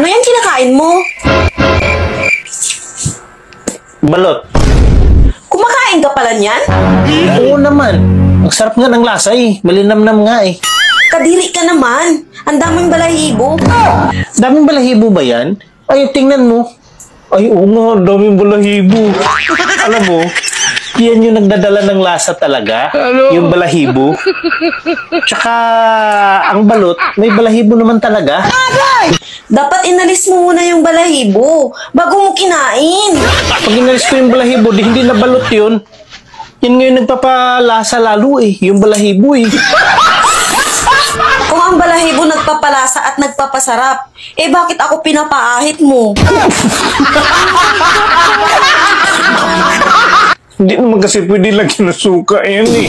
Ano yan kinakain mo? Balot. Kumakain ka pala niyan? Oo naman. Ang sarap nga ng lasa eh. Malinamnam nga eh. Kadiri ka naman. Ang daming balahibo. Daming balahibo ba yan? Ay, tingnan mo. Ay, oo nga. Ang daming balahibo. Alam mo, yan yung nagdadala ng lasa talaga. Yung balahibo. Tsaka, ang balot, may balahibo naman talaga. Dapat inalis mo muna yung balahibo bago mo kinain. Pag inalis ko yung balahibo, di hindi na balot yun. Yan nga yung nagpapalasa lalo eh. Yung balahibo eh. Kung ang balahibo nagpapalasa at nagpapasarap, eh bakit ako pinapaahit mo? Hindi naman kasi pwede lagyan ng suka yan eh.